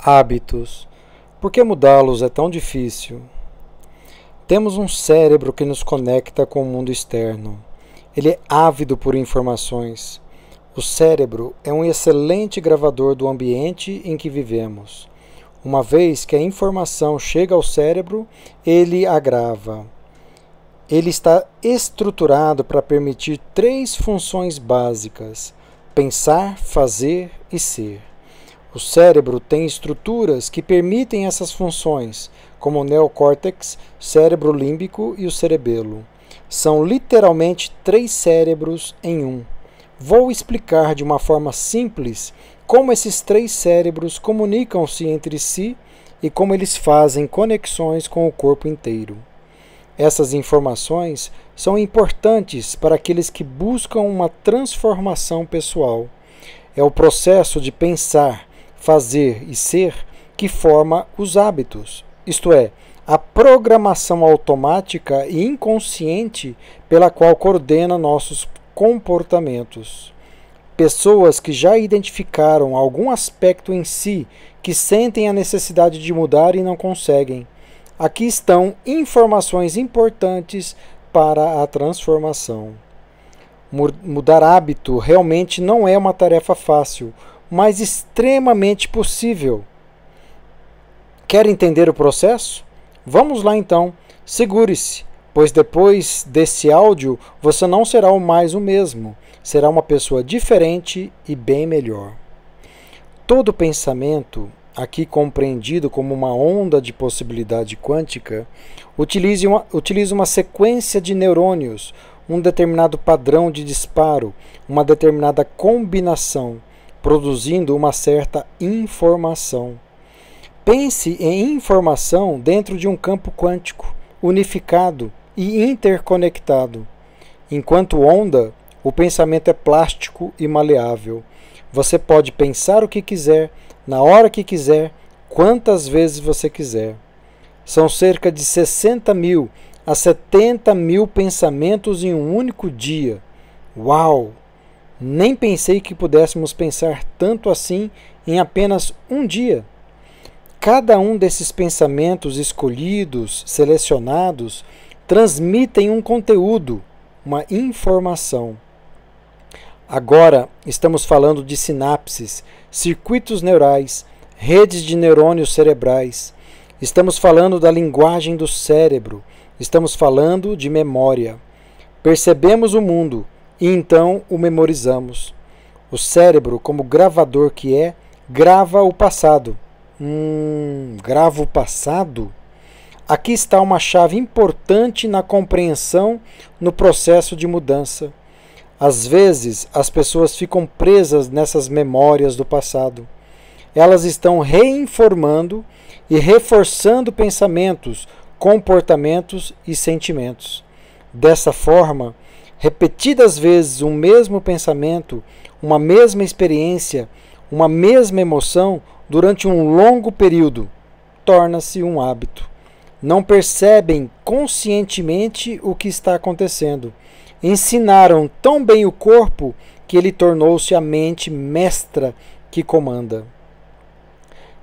Hábitos. Por que mudá-los é tão difícil? Temos um cérebro que nos conecta com o mundo externo. Ele é ávido por informações. O cérebro é um excelente gravador do ambiente em que vivemos. Uma vez que a informação chega ao cérebro, ele a grava. Ele está estruturado para permitir 3 funções básicas: pensar, fazer e ser. O cérebro tem estruturas que permitem essas funções, como o neocórtex, cérebro límbico e o cerebelo. São literalmente 3 cérebros em um. Vou explicar de uma forma simples como esses 3 cérebros comunicam-se entre si e como eles fazem conexões com o corpo inteiro. Essas informações são importantes para aqueles que buscam uma transformação pessoal. É o processo de pensar, fazer e ser que forma os hábitos, isto é, a programação automática e inconsciente pela qual coordena nossos comportamentos. Pessoas que já identificaram algum aspecto em si que sentem a necessidade de mudar e não conseguem. Aqui estão informações importantes para a transformação. Mudar hábito realmente não é uma tarefa fácil, mas extremamente possível. Quer entender o processo? Vamos lá então. Segure-se, pois depois desse áudio você não será mais o mesmo. Será uma pessoa diferente e bem melhor. Todo pensamento, aqui compreendido como uma onda de possibilidade quântica, utiliza uma sequência de neurônios, um determinado padrão de disparo, uma determinada combinação, produzindo uma certa informação. Pense em informação dentro de um campo quântico, unificado e interconectado. Enquanto onda, o pensamento é plástico e maleável. Você pode pensar o que quiser, na hora que quiser, quantas vezes você quiser. São cerca de 60 mil a 70 mil pensamentos em um único dia. Uau! Nem pensei que pudéssemos pensar tanto assim em apenas um dia. Cada um desses pensamentos escolhidos, selecionados, transmitem um conteúdo, uma informação. Agora estamos falando de sinapses, circuitos neurais, redes de neurônios cerebrais. Estamos falando da linguagem do cérebro. Estamos falando de memória. Percebemos o mundo e então o memorizamos. O cérebro, como gravador que é, grava o passado. Grava o passado? Aqui está uma chave importante na compreensão no processo de mudança. Às vezes, as pessoas ficam presas nessas memórias do passado. Elas estão reinformando e reforçando pensamentos, comportamentos e sentimentos. Dessa forma, repetidas vezes um mesmo pensamento, uma mesma experiência, uma mesma emoção durante um longo período, torna-se um hábito. Não percebem conscientemente o que está acontecendo. Ensinaram tão bem o corpo que ele tornou-se a mente mestra que comanda.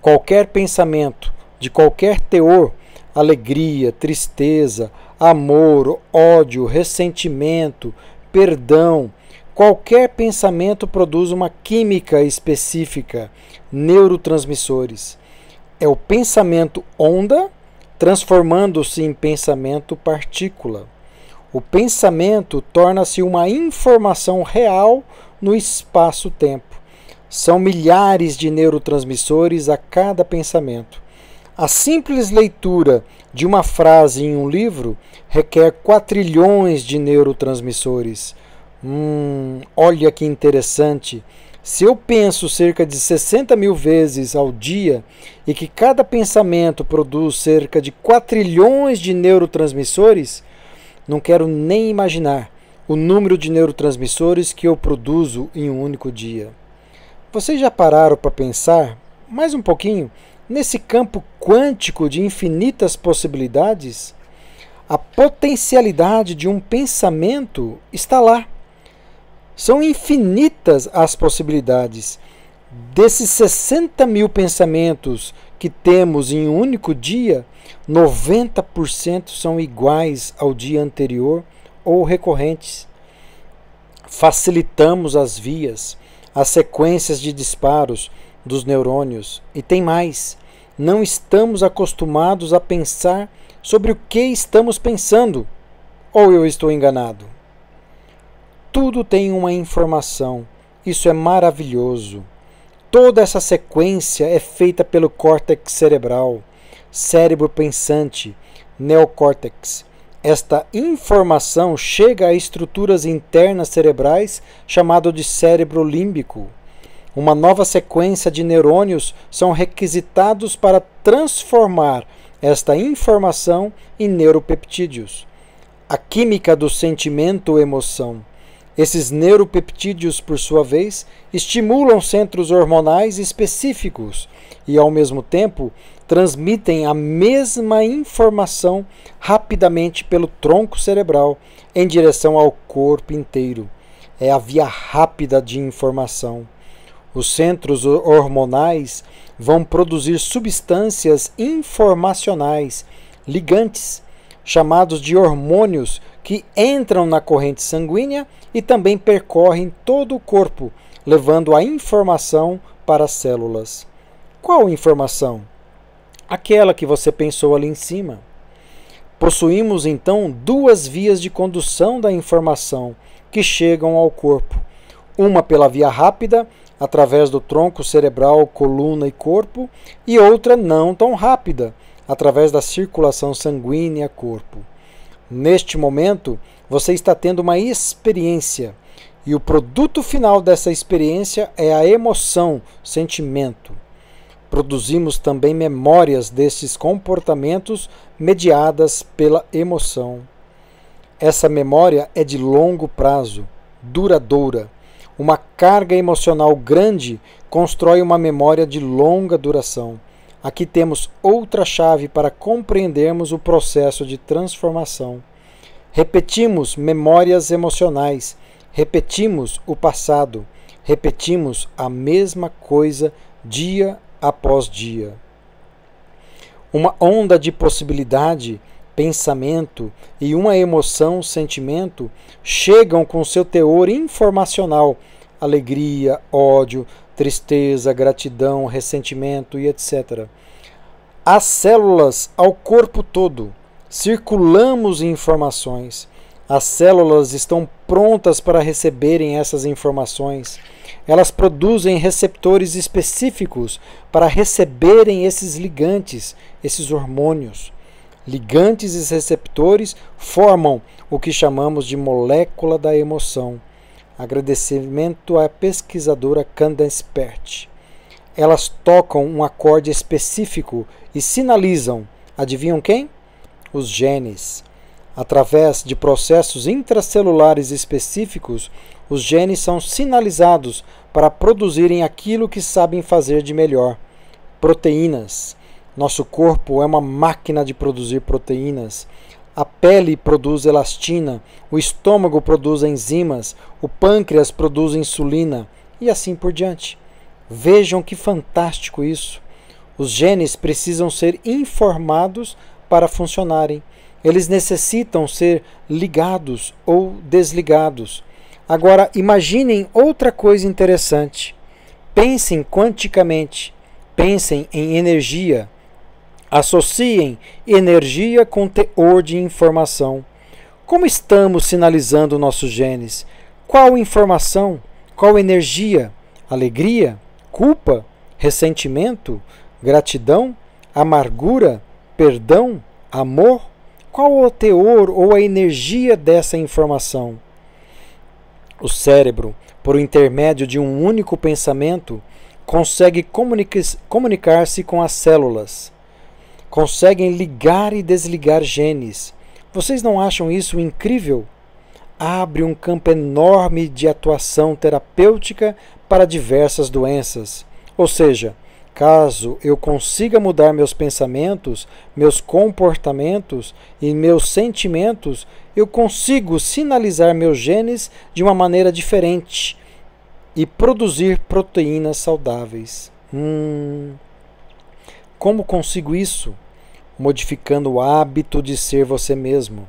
Qualquer pensamento, de qualquer teor, alegria, tristeza, amor, ódio, ressentimento, perdão, qualquer pensamento produz uma química específica, neurotransmissores. É o pensamento onda transformando-se em pensamento partícula. O pensamento torna-se uma informação real no espaço-tempo. São milhares de neurotransmissores a cada pensamento. A simples leitura de uma frase em um livro requer quatrilhões de neurotransmissores. Olha que interessante! Se eu penso cerca de 60 mil vezes ao dia e que cada pensamento produz cerca de quatrilhões de neurotransmissores, não quero nem imaginar o número de neurotransmissores que eu produzo em um único dia. Vocês já pararam para pensar, mais um pouquinho, nesse campo quântico de infinitas possibilidades? A potencialidade de um pensamento está lá. São infinitas as possibilidades. Desses 60 mil pensamentos que temos em um único dia, 90% são iguais ao dia anterior ou recorrentes. Facilitamos as vias, as sequências de disparos dos neurônios. E tem mais, não estamos acostumados a pensar sobre o que estamos pensando. Ou eu estou enganado? Tudo tem uma informação. Isso é maravilhoso. Toda essa sequência é feita pelo córtex cerebral, cérebro pensante, neocórtex. Esta informação chega a estruturas internas cerebrais chamado de cérebro límbico. Uma nova sequência de neurônios são requisitados para transformar esta informação em neuropeptídeos. A química do sentimento-emoção. Esses neuropeptídeos, por sua vez, estimulam centros hormonais específicos e, ao mesmo tempo, transmitem a mesma informação rapidamente pelo tronco cerebral em direção ao corpo inteiro. É a via rápida de informação. Os centros hormonais vão produzir substâncias informacionais, ligantes, chamados de hormônios, que entram na corrente sanguínea e também percorrem todo o corpo, levando a informação para as células. Qual informação? Aquela que você pensou ali em cima. Possuímos então duas vias de condução da informação que chegam ao corpo. Uma pela via rápida, através do tronco cerebral, coluna e corpo, e outra não tão rápida, através da circulação sanguínea corpo. Neste momento, você está tendo uma experiência, e o produto final dessa experiência é a emoção, sentimento. Produzimos também memórias desses comportamentos mediadas pela emoção. Essa memória é de longo prazo, duradoura. Uma carga emocional grande constrói uma memória de longa duração. Aqui temos outra chave para compreendermos o processo de transformação. Repetimos memórias emocionais, repetimos o passado, repetimos a mesma coisa dia após dia. Uma onda de possibilidade, pensamento e uma emoção, sentimento, chegam com seu teor informacional, alegria, ódio, tristeza, gratidão, ressentimento e etc. As células ao corpo todo. Circulamos informações. As células estão prontas para receberem essas informações. Elas produzem receptores específicos para receberem esses ligantes, esses hormônios. Ligantes e receptores formam o que chamamos de molécula da emoção. Agradecimento à pesquisadora Candace Pert. Elas tocam um acorde específico e sinalizam, adivinham quem? Os genes. Através de processos intracelulares específicos, os genes são sinalizados para produzirem aquilo que sabem fazer de melhor: proteínas. Nosso corpo é uma máquina de produzir proteínas. A pele produz elastina, o estômago produz enzimas, o pâncreas produz insulina e assim por diante. Vejam que fantástico isso! Os genes precisam ser informados para funcionarem. Eles necessitam ser ligados ou desligados. Agora, imaginem outra coisa interessante. Pensem quanticamente, pensem em energia. Associem energia com teor de informação. Como estamos sinalizando nossos genes? Qual informação? Qual energia? Alegria? Culpa? Ressentimento? Gratidão? Amargura? Perdão? Amor? Qual o teor ou a energia dessa informação? O cérebro, por intermédio de um único pensamento, consegue comunicar-se com as células. Conseguem ligar e desligar genes. Vocês não acham isso incrível? Abre um campo enorme de atuação terapêutica para diversas doenças. Ou seja, caso eu consiga mudar meus pensamentos, meus comportamentos e meus sentimentos, eu consigo sinalizar meus genes de uma maneira diferente. e produzir proteínas saudáveis. Como consigo isso? Modificando o hábito de ser você mesmo.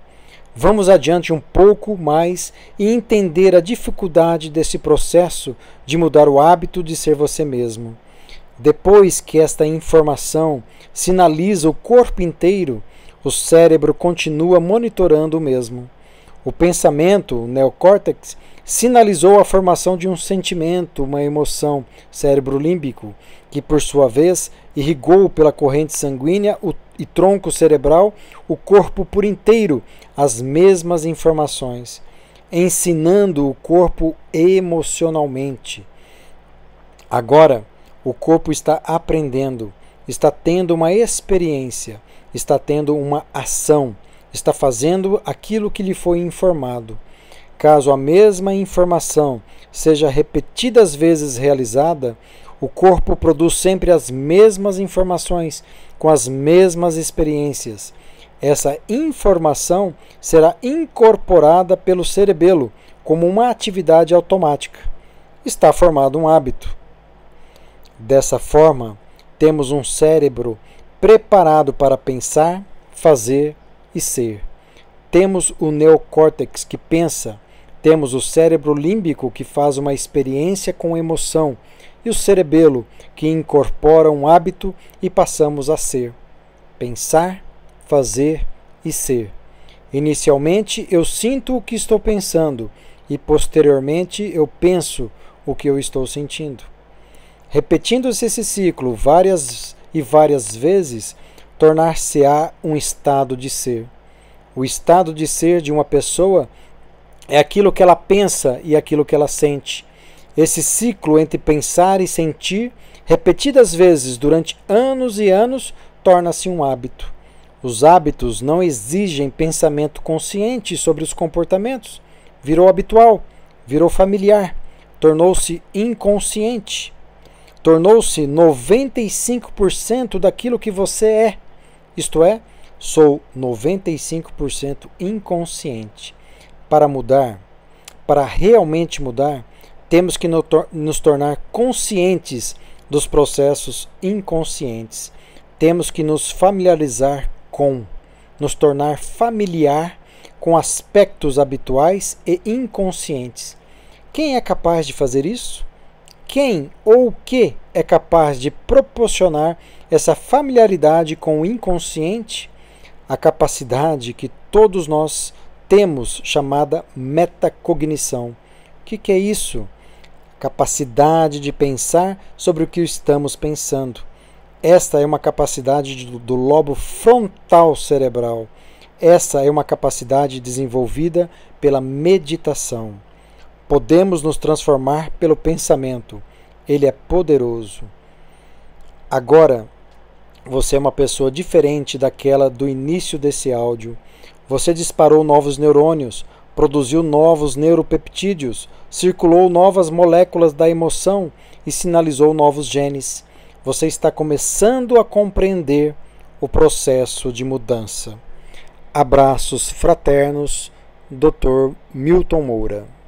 Vamos adiante um pouco mais e entender a dificuldade desse processo de mudar o hábito de ser você mesmo. Depois que esta informação sinaliza o corpo inteiro, o cérebro continua monitorando o mesmo. O pensamento, o neocórtex, sinalizou a formação de um sentimento, uma emoção, cérebro límbico, que por sua vez irrigou pela corrente sanguínea e tronco cerebral o corpo por inteiro as mesmas informações, ensinando o corpo emocionalmente. Agora, o corpo está aprendendo, está tendo uma experiência, está tendo uma ação, está fazendo aquilo que lhe foi informado. Caso a mesma informação seja repetidas vezes realizada, o corpo produz sempre as mesmas informações, com as mesmas experiências. Essa informação será incorporada pelo cerebelo como uma atividade automática. Está formado um hábito. Dessa forma, temos um cérebro preparado para pensar, fazer e ser. Temos o neocórtex que pensa, temos o cérebro límbico que faz uma experiência com emoção e o cerebelo que incorpora um hábito e passamos a ser. Pensar, fazer e ser. Inicialmente eu sinto o que estou pensando e posteriormente eu penso o que eu estou sentindo. Repetindo-se esse ciclo várias e várias vezes, tornar-se-á um estado de ser. O estado de ser de uma pessoa é aquilo que ela pensa e aquilo que ela sente. Esse ciclo entre pensar e sentir, repetidas vezes durante anos e anos, torna-se um hábito. Os hábitos não exigem pensamento consciente sobre os comportamentos. Virou habitual, virou familiar, tornou-se inconsciente. Tornou-se 95% daquilo que você é. Isto é, sou 95% inconsciente. Para mudar, para realmente mudar, temos que nos tornar conscientes dos processos inconscientes. Temos que nos familiarizar com, nos tornar familiar com aspectos habituais e inconscientes. Quem é capaz de fazer isso? Quem ou o que é capaz de proporcionar essa familiaridade com o inconsciente? A capacidade que todos nós temos, chamada metacognição. O que é isso? Capacidade de pensar sobre o que estamos pensando. Esta é uma capacidade do lobo frontal cerebral. Essa é uma capacidade desenvolvida pela meditação. Podemos nos transformar pelo pensamento. Ele é poderoso. Agora, você é uma pessoa diferente daquela do início desse áudio. Você disparou novos neurônios, produziu novos neuropeptídeos, circulou novas moléculas da emoção e sinalizou novos genes. Você está começando a compreender o processo de mudança. Abraços fraternos, Dr. Milton Moura.